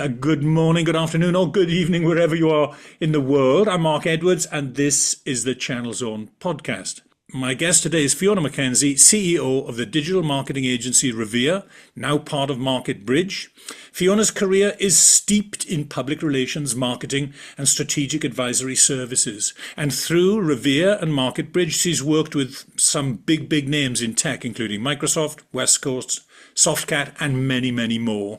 Good morning, good afternoon, or good evening, wherever you are in the world. I'm Mark Edwards, and this is the Channel Zone podcast. My guest today is Fiona McKenzie, CEO of the digital marketing agency Revere, now part of MarketBridge. Fiona's career is steeped in public relations, marketing, and strategic advisory services. And through Revere and MarketBridge, she's worked with some big names in tech, including Microsoft, West Coast, Softcat, and many, many more.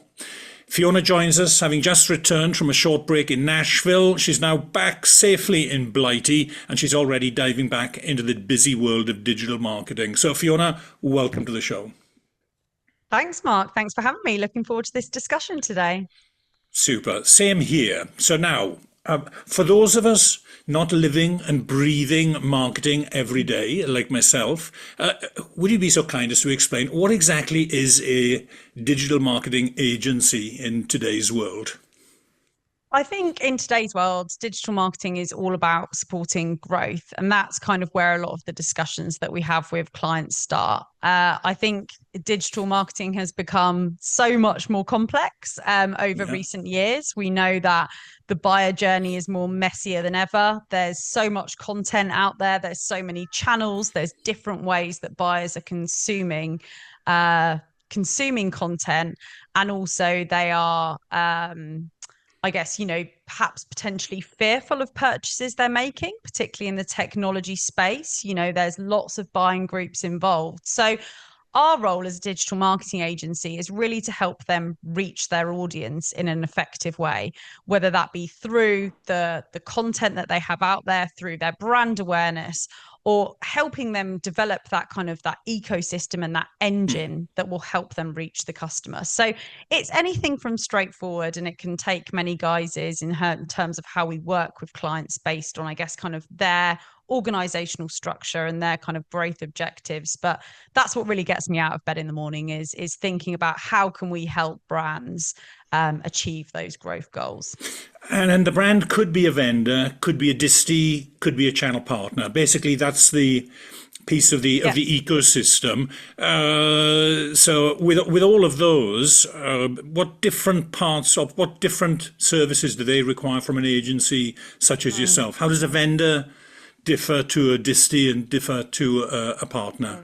Fiona joins us, having just returned from a short break in Nashville. She's now back safely in Blighty, and she's already diving back into the busy world of digital marketing. So, Fiona, welcome to the show. Thanks, Mark. Thanks for having me. Looking forward to this discussion today. Super. Same here. So now, for those of us not living and breathing marketing every day, like myself, would you be so kind as to explain what exactly is a digital marketing agency in today's world? I think in today's world, digital marketing is all about supporting growth. And that's kind of where a lot of the discussions that we have with clients start. I think digital marketing has become so much more complex over recent years. We know that the buyer journey is more messier than ever. There's so much content out there. There's so many channels. There's different ways that buyers are consuming content. And also they are perhaps potentially fearful of purchases they're making, particularly in the technology space. There's lots of buying groups involved. So our role as a digital marketing agency is really to help them reach their audience in an effective way, whether that be through the content that they have out there, through their brand awareness, or helping them develop that ecosystem and that engine that will help them reach the customer. So it's anything from straightforward, and it can take many guises in terms of how we work with clients based on, their organizational structure and their kind of growth objectives. But that's what really gets me out of bed in the morning is thinking about how can we help brands achieve those growth goals. And then the brand could be a vendor, could be a distie, could be a channel partner. Basically, that's the piece of the ecosystem. So with all of those, what different services do they require from an agency such as yourself? How does a vendor differ to a distie and differ to a partner?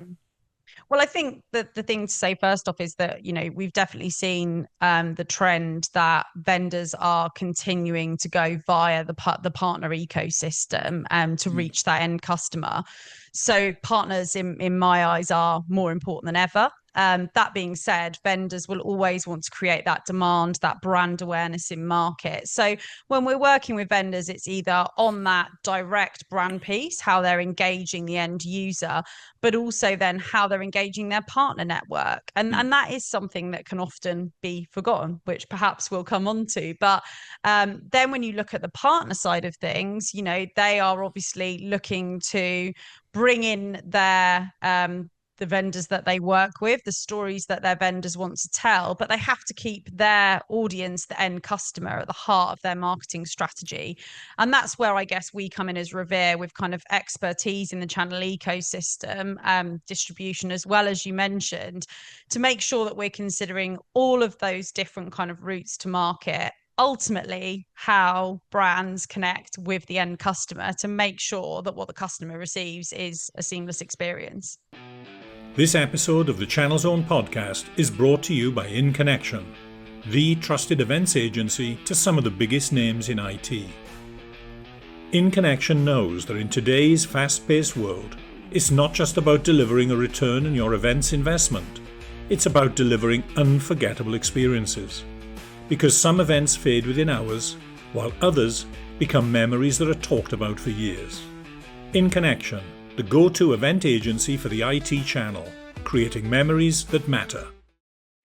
Well, I think that the thing to say first off is that, we've definitely seen the trend that vendors are continuing to go via the partner ecosystem to reach that end customer. So partners, in my eyes, are more important than ever. That being said, vendors will always want to create that demand, that brand awareness in market. So when we're working with vendors, it's either on that direct brand piece, how they're engaging the end user, but also then how they're engaging their partner network. And that is something that can often be forgotten, which perhaps we'll come on to. But then when you look at the partner side of things, they are obviously looking to bring in their the vendors that they work with, the stories that their vendors want to tell, but they have to keep their audience, the end customer, at the heart of their marketing strategy. And that's where I guess we come in as Revere with kind of expertise in the channel ecosystem, distribution, as well as you mentioned, to make sure that we're considering all of those different kind of routes to market, ultimately how brands connect with the end customer to make sure that what the customer receives is a seamless experience. This episode of the Channel Zone podcast is brought to you by In Connection, the trusted events agency to some of the biggest names in IT. In Connection knows that in today's fast-paced world, it's not just about delivering a return on your events investment. It's about delivering unforgettable experiences. Because some events fade within hours, while others become memories that are talked about for years. In Connection, the go-to event agency for the IT channel, creating memories that matter.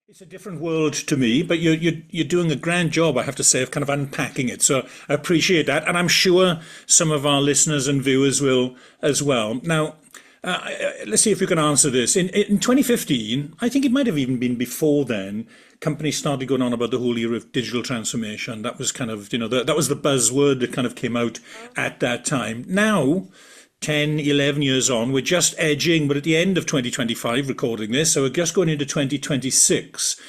It's a different world to me, but you're doing a grand job, I have to say, of kind of unpacking it. So I appreciate that, and I'm sure some of our listeners and viewers will as well. Now, let's see if you can answer this. In 2015, I think it might have even been before then, companies started going on about the whole era of digital transformation. That was kind of, that was the buzzword that kind of came out at that time. Now, 10, 11 years on, we're just edging, but at the end of 2025 recording this, so we're just going into 2026.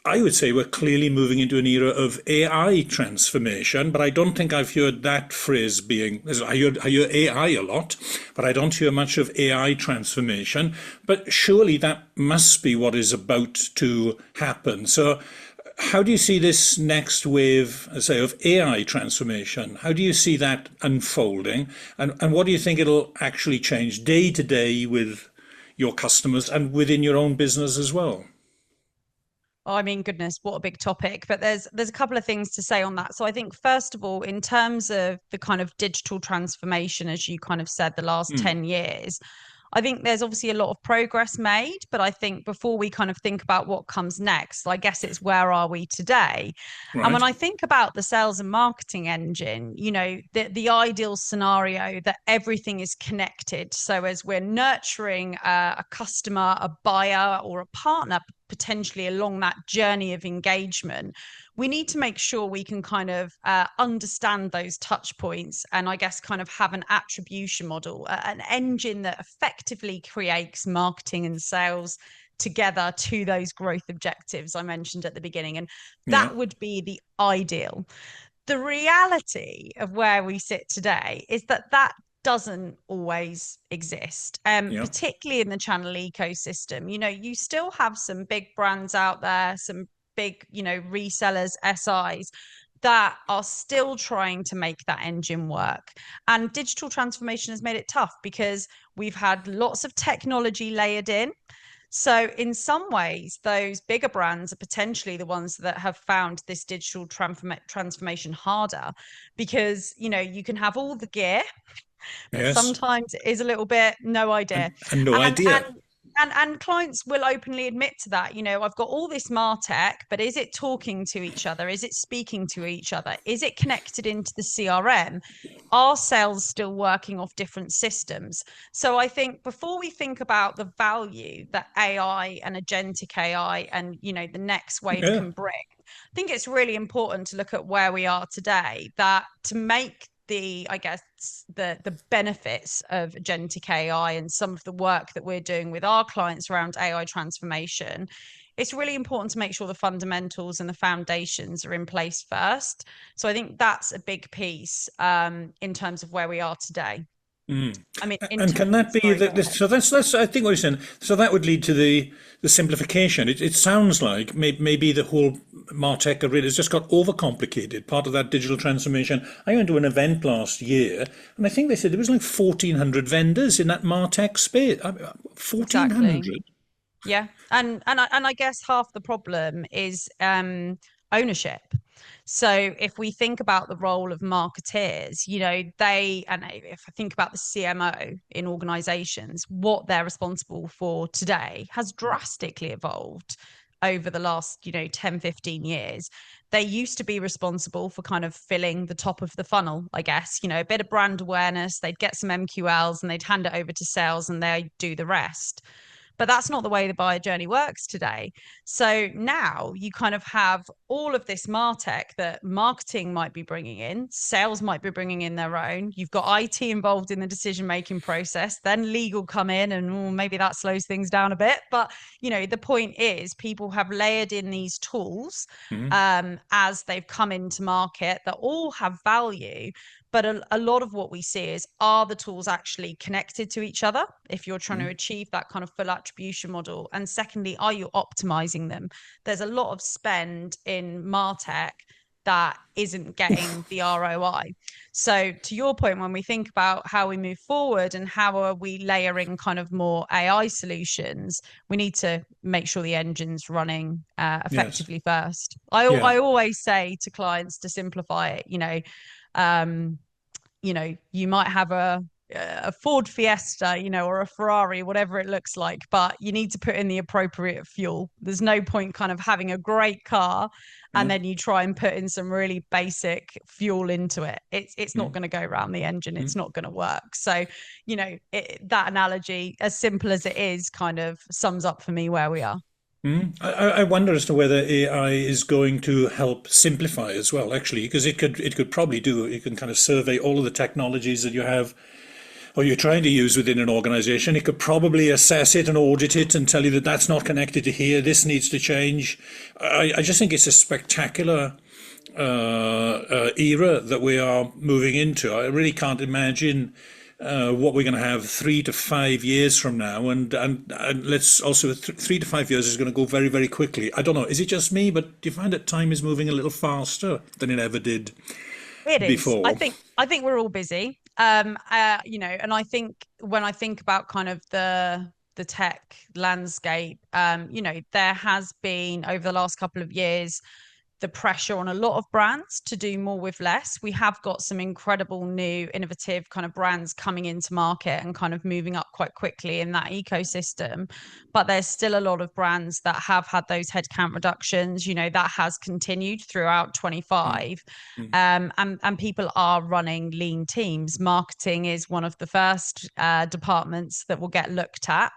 I would say we're clearly moving into an era of AI transformation, but I don't think I've heard that phrase being. I hear AI a lot, but I don't hear much of AI transformation. But surely that must be what is about to happen. So, how do you see this next wave, say, of AI transformation? How do you see that unfolding? And what do you think it'll actually change day to day with your customers and within your own business as well? Oh, I mean, goodness, what a big topic. But there's a couple of things to say on that. So I think first of all, in terms of the kind of digital transformation, as you kind of said, the last Mm, 10 years, I think there's obviously a lot of progress made, but I think before we kind of think about what comes next, I guess it's where are we today? And when right. I think about the sales and marketing engine, the ideal scenario that everything is connected. So as we're nurturing a customer, a buyer, or a partner potentially along that journey of engagement, we need to make sure we can kind of understand those touch points and I guess kind of have an attribution model, an engine that effectively creates marketing and sales together to those growth objectives I mentioned at the beginning. And Yeah. that would be the ideal. The reality of where we sit today is that that doesn't always exist, Yeah. particularly in the channel ecosystem. You still have some big brands out there, some big, resellers, SIs that are still trying to make that engine work. And digital transformation has made it tough because we've had lots of technology layered in. So in some ways, those bigger brands are potentially the ones that have found this digital transformation harder because, you can have all the gear, but Yes. sometimes it is a little bit no idea. And no And idea. and clients will openly admit to that. I've got all this MarTech, but is it talking to each other? Is it speaking to each other? Is it connected into the CRM? Are sales still working off different systems? So I think before we think about the value that AI and agentic AI and the next wave Yeah. can bring, I think it's really important to look at where we are today, that to make I guess the benefits of agentic AI and some of the work that we're doing with our clients around AI transformation, it's really important to make sure the fundamentals and the foundations are in place first. So I think that's a big piece in terms of where we are today. Mm. I mean, And can that be sorry, go that? ahead. So that's I think what you're saying. So that would lead to the simplification. It sounds like maybe the whole MarTech arena has just got overcomplicated. Part of that digital transformation. I went to an event last year, and I think they said there was like 1,400 vendors in that MarTech space. Exactly. 1,400. Yeah, and I guess half the problem is ownership. So if we think about the role of marketeers, and if I think about the CMO in organizations, what they're responsible for today has drastically evolved over the last 10, 15 years. They used to be responsible for kind of filling the top of the funnel, I guess, a bit of brand awareness, they'd get some MQLs and they'd hand it over to sales and they do the rest. But that's not the way the buyer journey works today. So now you kind of have all of this MarTech that marketing might be bringing in, sales might be bringing in their own. You've got IT involved in the decision-making process, then legal come in and maybe that slows things down a bit. But, the point is people have layered in these tools Mm. as they've come into market that all have value. But a lot of what we see is, are the tools actually connected to each other if you're trying to Mm. achieve that kind of full attribution model? And secondly, are you optimizing them? There's a lot of spend in MarTech that isn't getting the ROI. So to your point, when we think about how we move forward and how are we layering kind of more AI solutions, we need to make sure the engine's running Yes. effectively first. I Yeah. always say to clients, to simplify it, um, you might have a Ford Fiesta, or a Ferrari, whatever it looks like, but you need to put in the appropriate fuel. There's no point kind of having a great car and Yeah. then you try and put in some really basic fuel into it. It's not Mm. going to go around the engine. It's Mm. not going to work. So, that analogy, as simple as it is, kind of sums up for me where we are. Mm. I wonder as to whether AI is going to help simplify as well, actually, because it could probably do. You can kind of survey all of the technologies that you have or you're trying to use within an organization, it could probably assess it and audit it and tell you that that's not connected to here, this needs to change. I just think it's a spectacular era that we are moving into. I really can't imagine what we're going to have 3 to 5 years from now, and let's also 3 to 5 years is going to go very, very quickly. I don't know, is it just me, but do you find that time is moving a little faster than it ever did It is. before? I think we're all busy. And I think when I think about kind of the tech landscape, there has been over the last couple of years the pressure on a lot of brands to do more with less. We have got some incredible new innovative kind of brands coming into market and kind of moving up quite quickly in that ecosystem. But there's still a lot of brands that have had those headcount reductions, that has continued throughout 25. And people are running lean teams. Marketing is one of the first departments that will get looked at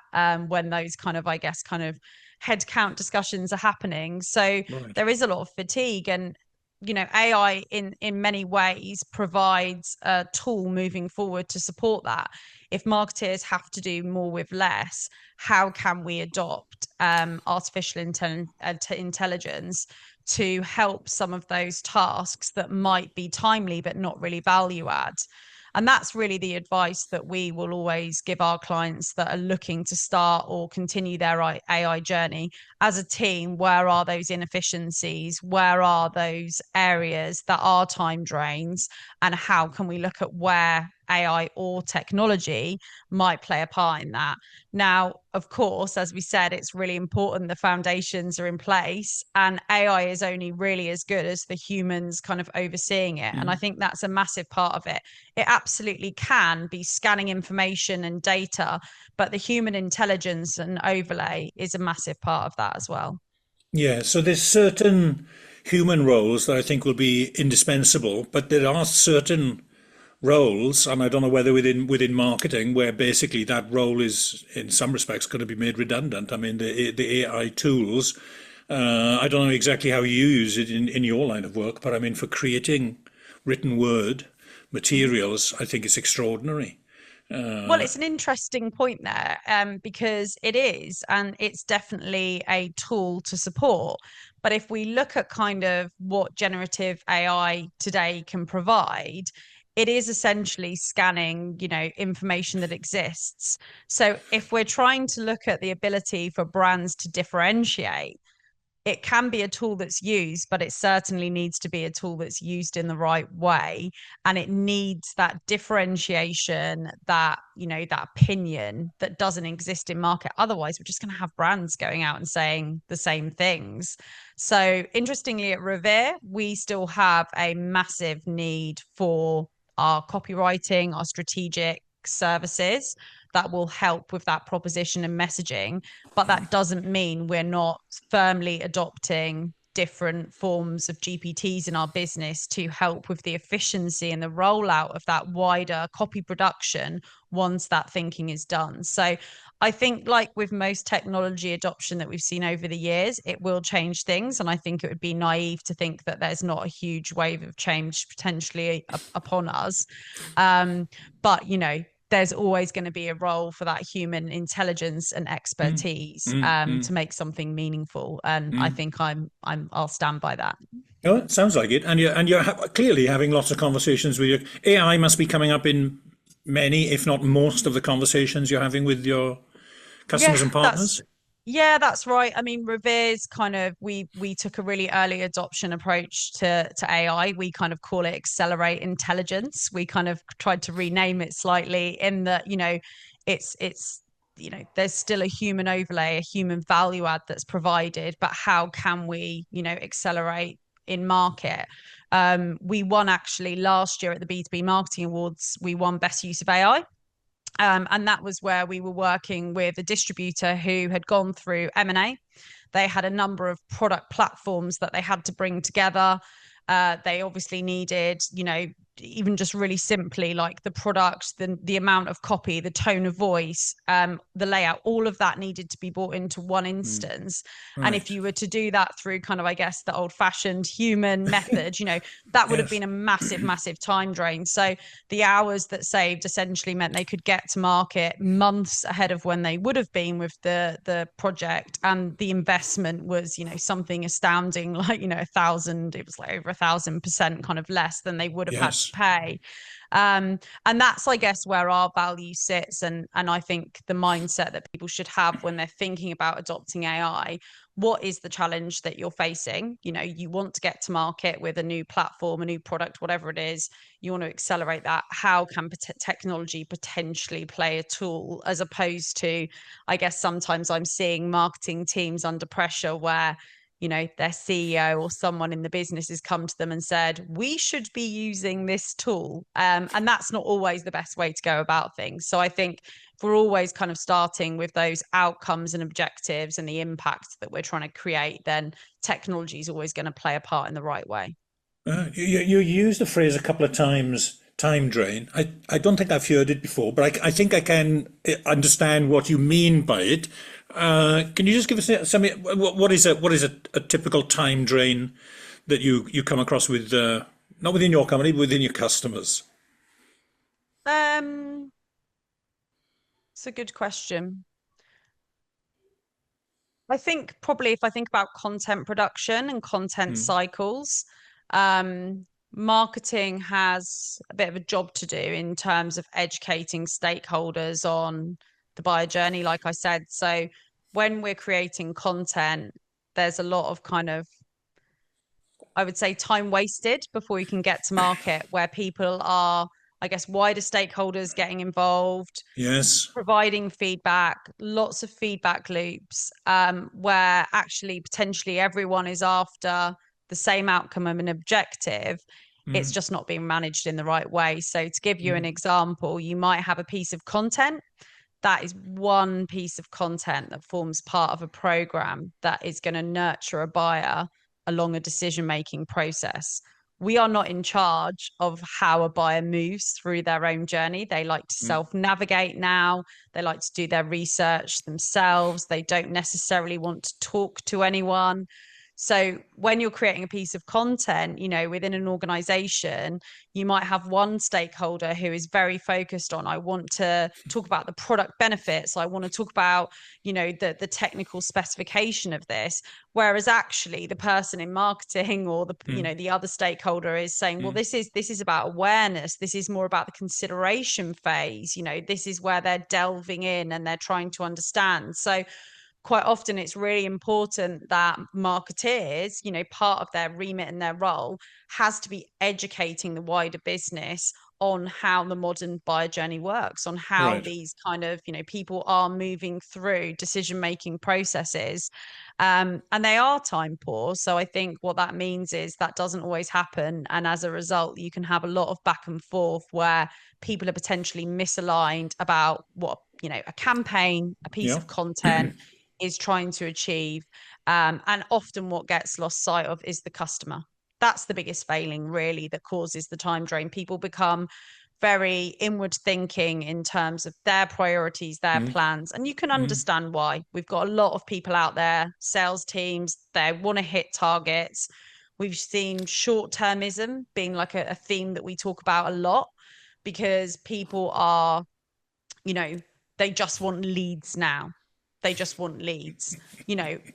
when those kind of, I guess, kind of headcount discussions are happening. So Right. there is a lot of fatigue, and AI in many ways provides a tool moving forward to support that. If marketers have to do more with less, how can we adopt artificial intelligence to help some of those tasks that might be timely but not really value add? And that's really the advice that we will always give our clients that are looking to start or continue their AI journey. As a team, where are those inefficiencies? Where are those areas that are time drains? And how can we look at where AI or technology might play a part in that? Now, of course, as we said, it's really important the foundations are in place, and AI is only really as good as the humans kind of overseeing it. And I think that's a massive part of it. It absolutely can be scanning information and data, but the human intelligence and overlay is a massive part of that as well. Yeah, so there's certain human roles that I think will be indispensable, but there are certain roles, and I don't know whether within marketing, where basically that role is in some respects going to be made redundant. I mean, the AI tools. I don't know exactly how you use it in your line of work, but I mean, for creating written word materials, I think it's extraordinary. Well, it's an interesting point there, because it is, and it's definitely a tool to support. But if we look at kind of what generative AI today can provide, it is essentially scanning, information that exists. So if we're trying to look at the ability for brands to differentiate, it can be a tool that's used, but it certainly needs to be a tool that's used in the right way. And it needs that differentiation, that, that opinion that doesn't exist in market. Otherwise, we're just going to have brands going out and saying the same things. So interestingly, at Revere, we still have a massive need for our copywriting, our strategic services that will help with that proposition and messaging. But that doesn't mean we're not firmly adopting different forms of GPTs in our business to help with the efficiency and the rollout of that wider copy production once that thinking is done. So I think, like with most technology adoption that we've seen over the years, it will change things. And I think it would be naive to think that there's not a huge wave of change potentially upon us. But, there's always going to be a role for that human intelligence and Mm, expertise mm, to mm, make something meaningful. And I mm. think I'll stand by that. Oh, it sounds like it. And you're clearly having lots of conversations with your AI. Must be coming up in many, if not most, of the conversations you're having with your Yeah, customers and that's partners. yeah, that's right. I mean, Revere's kind of we took a really early adoption approach to AI. We kind of call it accelerate intelligence. We kind of tried to rename it slightly in that, it's there's still a human overlay, a human value add that's provided, but how can we, accelerate in market? We won actually last year at the B2B Marketing Awards, we won Best Use of AI. And that was where we were working with a distributor who had gone through M&A. They had a number of product platforms that they had to bring together. They obviously needed, even just really simply, like the product, the amount of copy, the tone of voice, the layout, all of that needed to be brought into one instance. Right. And if you were to do that through kind of, I guess, the old fashioned human method, that would have been a massive time drain. So the hours that saved essentially meant they could get to market months ahead of when they would have been with the project. And the investment was, something astounding, like, it was like over 1,000% kind of less than they would have had to pay. And that's, I guess, where our value sits. And I think the mindset that people should have when they're thinking about adopting AI. What is the challenge that you're facing? You want to get to market with a new platform, a new product, whatever it is. You want to accelerate that. How can technology potentially play a tool, as opposed to, I guess, sometimes I'm seeing marketing teams under pressure where their CEO or someone in the business has come to them and said, we should be using this tool. And that's not always the best way to go about things. So I think if we're always kind of starting with those outcomes and objectives and the impact that we're trying to create, then technology is always going to play a part in the right way. You used the phrase a couple of times, time drain. I don't think I've heard it before, but I think I can understand what you mean by it. Can you just give us some? What is a typical time drain that you come across with, not within your company, but within your customers? It's a good question. I think probably if I think about content production and content cycles, marketing has a bit of a job to do in terms of educating stakeholders on the buyer journey, like I said. So when we're creating content, there's a lot of kind of, I would say, time wasted before you can get to market, where people are, I guess, wider stakeholders getting involved, providing feedback, lots of feedback loops, where actually potentially everyone is after the same outcome of an objective. It's just not being managed in the right way. So to give you an example, you might have a piece of content. That is one piece of content that forms part of a program that is going to nurture a buyer along a decision-making process. We are not in charge of how a buyer moves through their own journey. They like to self-navigate now. They like to do their research themselves. They don't necessarily want to talk to anyone. So when you're creating a piece of content, within an organization, you might have one stakeholder who is very focused on, I want to talk about the product benefits. I want to talk about, the technical specification of this. Whereas actually the person in marketing or the other stakeholder is saying, well, this is about awareness. This is more about the consideration phase. This is where they're delving in and they're trying to understand. So quite often it's really important that marketeers, part of their remit and their role has to be educating the wider business on how the modern buyer journey works, on how these kind of, people are moving through decision-making processes. And they are time poor. So I think what that means is that doesn't always happen. And as a result, you can have a lot of back and forth where people are potentially misaligned about what, a campaign, a piece of content is trying to achieve. And often what gets lost sight of is the customer. That's the biggest failing, really, that causes the time drain. People become very inward thinking in terms of their priorities, their plans. And you can understand why. We've got a lot of people out there, sales teams, they want to hit targets. We've seen short-termism being like a theme that we talk about a lot, because people are, they just want leads now. They just want leads.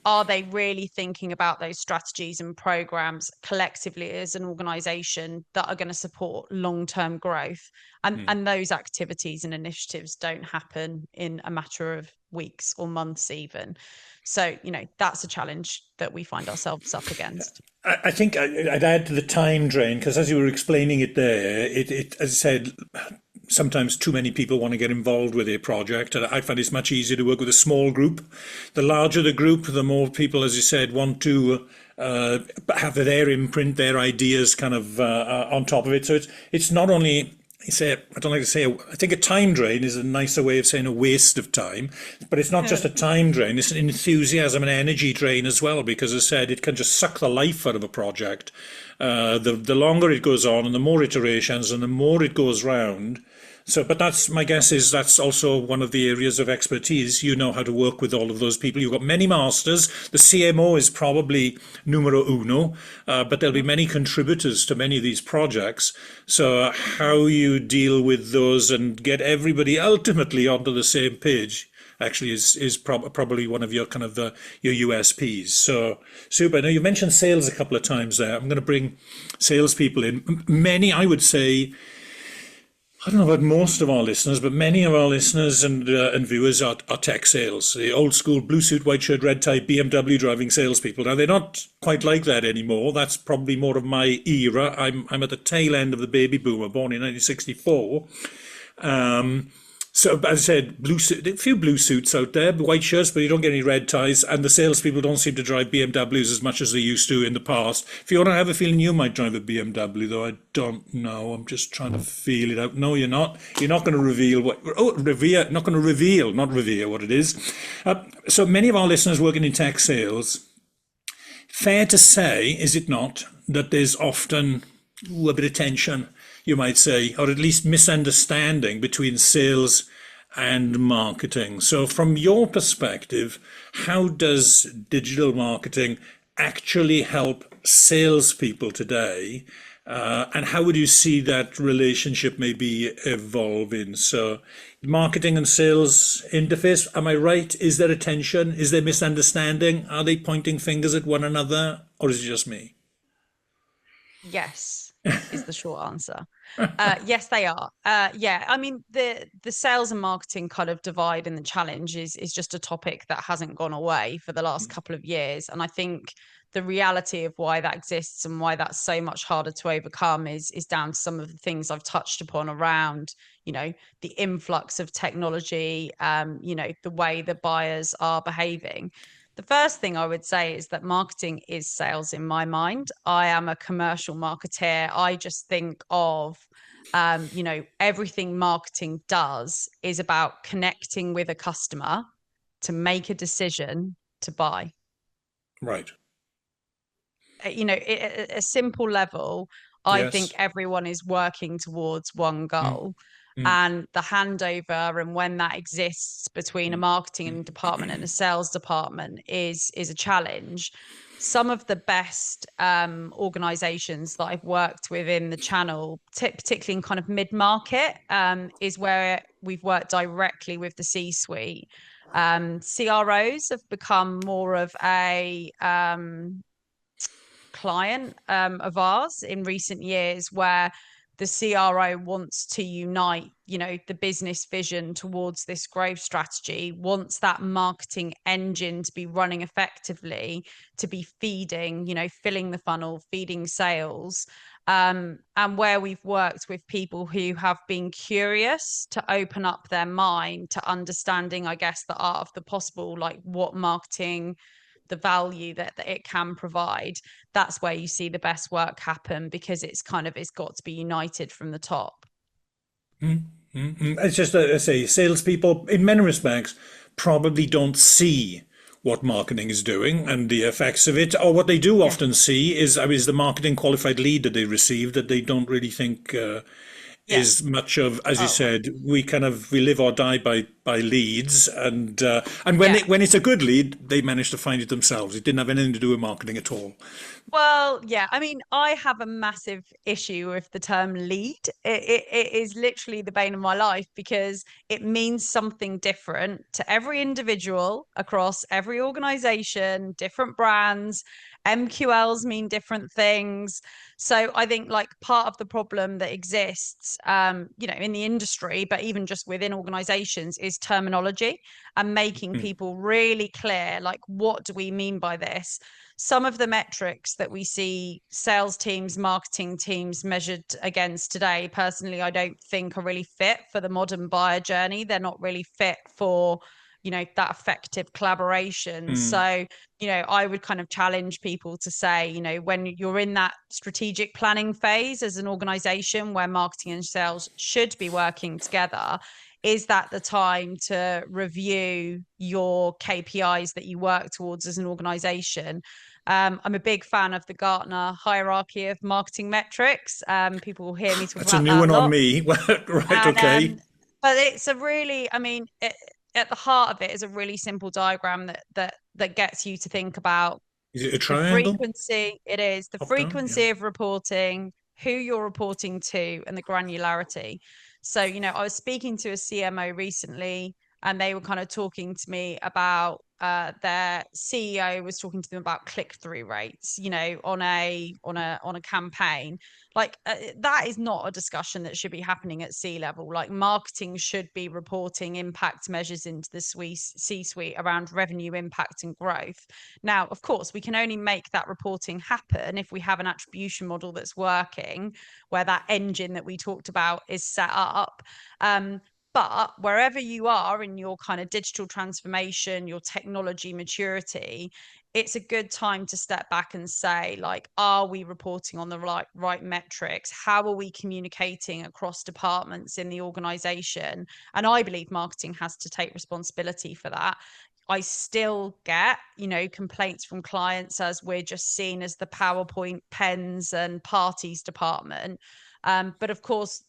Are they really thinking about those strategies and programs collectively as an organization that are going to support long-term growth? And those activities and initiatives don't happen in a matter of weeks or months even. So, that's a challenge that we find ourselves up against. I think I'd add to the time drain, because as you were explaining it there, it as I said, sometimes too many people want to get involved with a project. And I find it's much easier to work with a small group. The larger the group, the more people, as you said, want to have their imprint, their ideas kind of on top of it. So it's not only I don't like to say, I think a time drain is a nicer way of saying a waste of time, but it's not just a time drain, it's an enthusiasm and energy drain as well, because as I said, it can just suck the life out of a project. The longer it goes on and the more iterations and the more it goes round. So, but that's my guess is that's also one of the areas of expertise. You know how to work with all of those people. You've got many masters. The CMO is probably numero uno, but there'll be many contributors to many of these projects. So, how you deal with those and get everybody ultimately onto the same page actually is probably one of your kind of your USPs. So super. Now you mentioned sales a couple of times there. I'm going to bring salespeople in. Many, I would say, I don't know about most of our listeners, but many of our listeners and viewers are tech sales. The old school blue suit, white shirt, red tie, BMW driving salespeople. Now they're not quite like that anymore. That's probably more of my era. I'm at the tail end of the baby boomer, born in 1964. So, as I said, a few blue suits out there, white shirts, but you don't get any red ties. And the salespeople don't seem to drive BMWs as much as they used to in the past. Fiona, I have a feeling you might drive a BMW, though I don't know. I'm just trying to feel it out. No, you're not. You're not going to reveal what. Oh, Revere. Not going to reveal, not revere what it is. So many of our listeners working in tech sales. Fair to say, is it not, that there's often a bit of tension, you might say, or at least misunderstanding between sales and marketing. So from your perspective, how does digital marketing actually help salespeople today? And how would you see that relationship maybe evolving? So marketing and sales interface, am I right? Is there a tension? Is there misunderstanding? Are they pointing fingers at one another? Or is it just me? Yes, is the short answer. Yes, they are. Yeah, I mean the sales and marketing kind of divide and the challenge is just a topic that hasn't gone away for the last couple of years. And I think the reality of why that exists and why that's so much harder to overcome is down to some of the things I've touched upon around, the influx of technology, the way the buyers are behaving. The first thing I would say is that marketing is sales in my mind. I am a commercial marketeer. I just think of, everything marketing does is about connecting with a customer to make a decision to buy. Right. At a simple level, I think Yes. everyone is working towards one Mm, goal. mm, And the handover and when that exists between a mm, marketing department and a sales department is a challenge. Some of the best organizations that I've worked with in the channel, particularly in kind of mid-market, is where we've worked directly with the C-suite. CROs have become more of a client of ours in recent years, where the CRO wants to unite, the business vision towards this growth strategy, wants that marketing engine to be running effectively, to be feeding, filling the funnel, feeding sales. And where we've worked with people who have been curious to open up their mind to understanding, I guess, the art of the possible, like what marketing, the value that it can provide, that's where you see the best work happen, because it's got to be united from the top. mm, It's just, I say, salespeople, in many respects, probably don't see what marketing is doing and the effects of it. Or what they do Yeah. often see is the marketing qualified lead that they receive that they don't really think Yeah. is much of, as you Oh, said, we live or die by leads, and yeah. when it's a good lead, they manage to find it themselves. It didn't have anything to do with marketing at all. Well, yeah. I mean, I have a massive issue with the term lead. It is literally the bane of my life, because it means something different to every individual across every organization, different brands. MQLs mean different things. So I think like part of the problem that exists, in the industry, but even just within organizations, is terminology and making Mm, people really clear, like, what do we mean by this? Some of the metrics that we see sales teams, marketing teams measured against today, personally, I don't think are really fit for the modern buyer journey. They're not really fit for, that effective collaboration. So, I would kind of challenge people to say, when you're in that strategic planning phase as an organization where marketing and sales should be working together, is that the time to review your KPIs that you work towards as an organization? I'm a big fan of the Gartner hierarchy of marketing metrics. People will hear me talk That's a about new that one a on lot. me. Right, And okay. but it's a really, at the heart of it is a really simple diagram that gets you to think about Is it a the triangle? frequency. It is the Up, down? Yeah. frequency of reporting, who you're reporting to, and the granularity. So, I was speaking to a CMO recently, and they were kind of talking to me about their CEO was talking to them about click-through rates, on a campaign. Like that is not a discussion that should be happening at C-level. Like marketing should be reporting impact measures into the C-suite around revenue impact and growth. Now, of course, we can only make that reporting happen if we have an attribution model that's working, where that engine that we talked about is set up. But wherever you are in your kind of digital transformation, your technology maturity, it's a good time to step back and say, like, are we reporting on the right metrics? How are we communicating across departments in the organization? And I believe marketing has to take responsibility for that. I still get, complaints from clients as we're just seen as the PowerPoint pens and parties department. But of course,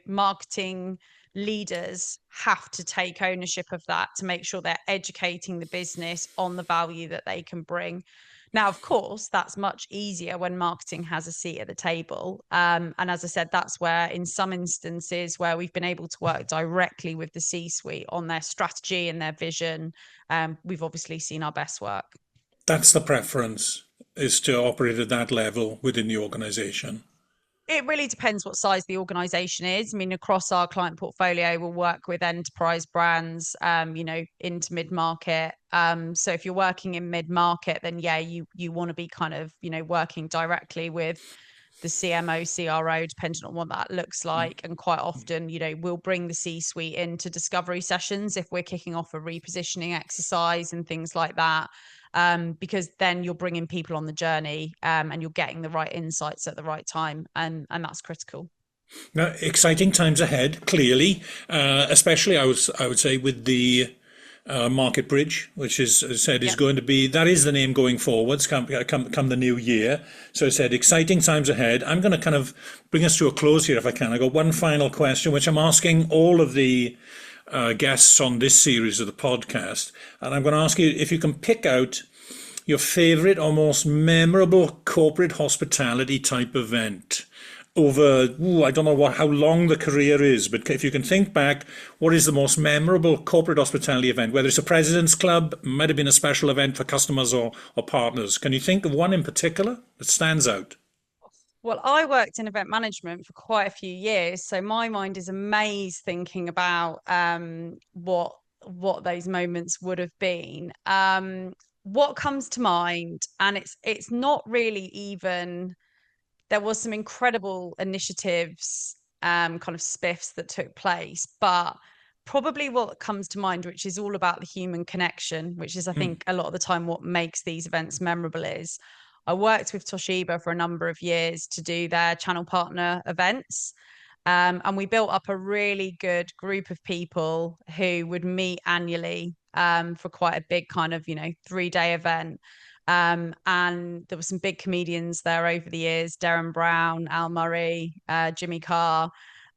marketing leaders have to take ownership of that to make sure they're educating the business on the value that they can bring. Now, of course, that's much easier when marketing has a seat at the table. And as I said, that's where in some instances where we've been able to work directly with the C-suite on their strategy and their vision, we've obviously seen our best work. That's the preference, is to operate at that level within the organization. It really depends what size the organization is. I mean, across our client portfolio, we'll work with enterprise brands, into mid-market. So if you're working in mid-market, then yeah, you want to be kind of, working directly with the CMO, CRO, depending on what that looks like. And quite often, we'll bring the C-suite into discovery sessions if we're kicking off a repositioning exercise and things like that. Because then you're bringing people on the journey, and you're getting the right insights at the right time, and that's critical. Now, exciting times ahead, clearly, especially I would say with the MarketBridge, which is, as I said, is Yeah. going to be, that is the name going forwards, come the new year. So I said, exciting times ahead. I'm going to kind of bring us to a close here if I can. I got one final question, which I'm asking all of the guests on this series of the podcast. And I'm going to ask you if you can pick out your favorite or most memorable corporate hospitality type event over, I don't know how long the career is, but if you can think back, what is the most memorable corporate hospitality event, whether it's a President's Club, might have been a special event for customers or partners. Can you think of one in particular that stands out? Well, I worked in event management for quite a few years, so my mind is amazed thinking about what those moments would have been. What comes to mind, and it's not really even. There was some incredible initiatives, kind of spiffs that took place, but probably what comes to mind, which is all about the human connection, which is I think a lot of the time what makes these events memorable, is I worked with Toshiba for a number of years to do their channel partner events. And we built up a really good group of people who would meet annually, for quite a big kind of, 3-day event. And there were some big comedians there over the years: Darren Brown, Al Murray, Jimmy Carr.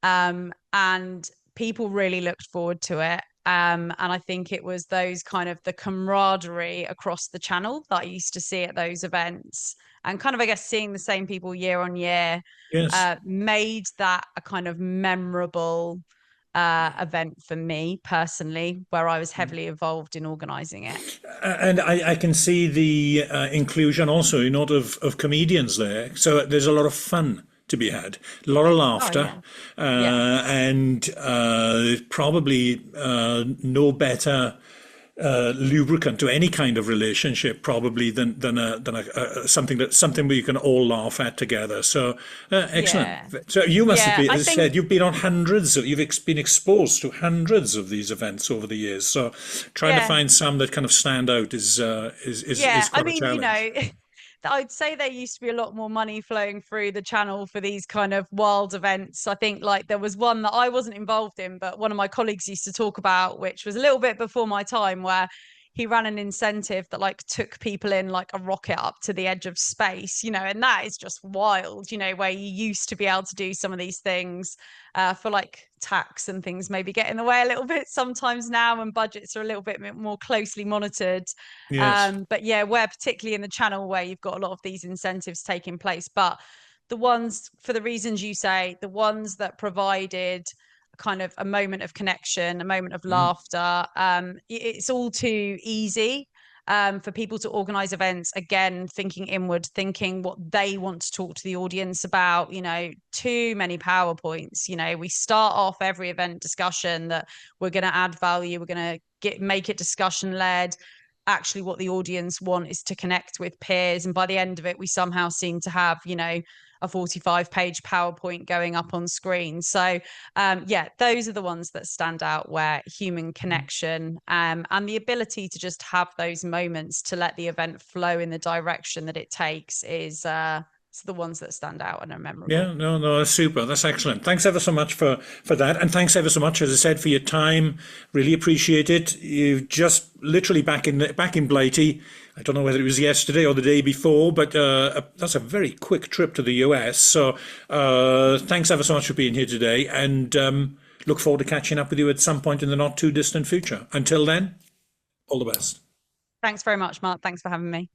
And people really looked forward to it. And I think it was those kind of the camaraderie across the channel that I used to see at those events, and kind of, I guess, seeing the same people year on year, Yes. made that a kind of memorable event for me personally, where I was heavily involved in organizing it. And I can see the inclusion also, of comedians there. So there's a lot of fun to be had, a lot of Oh laughter, yeah, yeah, and probably no better lubricant to any kind of relationship, probably, than something where you can all laugh at together. So excellent. Yeah. So you must have Yeah, been, I as I think, said, you've been on been exposed to hundreds of these events over the years. So trying to yeah. find some that kind of stand out is Yeah, I quite a mean, challenge. I'd say there used to be a lot more money flowing through the channel for these kind of wild events. I think like there was one that I wasn't involved in, but one of my colleagues used to talk about, which was a little bit before my time, where he ran an incentive that like took people in like a rocket up to the edge of space, and that is just wild, where you used to be able to do some of these things for like tax and things maybe get in the way a little bit sometimes now, and budgets are a little bit more closely monitored. Yes. But yeah, where particularly in the channel where you've got a lot of these incentives taking place, but the ones, for the reasons you say, the ones that provided kind of a moment of connection, a moment of Mm. laughter, it's all too easy for people to organize events, again thinking inward, thinking what they want to talk to the audience about. Too many PowerPoints. We start off every event discussion that we're going to add value, we're going to make it discussion led. Actually, what the audience want is to connect with peers, and by the end of it we somehow seem to have a 45-page PowerPoint going up on screen. So yeah, those are the ones that stand out, where human connection and the ability to just have those moments to let the event flow in the direction that it takes is it's the ones that stand out and are memorable. Yeah, no, that's super. That's excellent. Thanks ever so much for that, and thanks ever so much, as I said, for your time. Really appreciate it. You just literally back in Blighty. I don't know whether it was yesterday or the day before, but that's a very quick trip to the US. So thanks ever so much for being here today, and look forward to catching up with you at some point in the not too distant future. Until then, all the best. Thanks very much, Mark. Thanks for having me.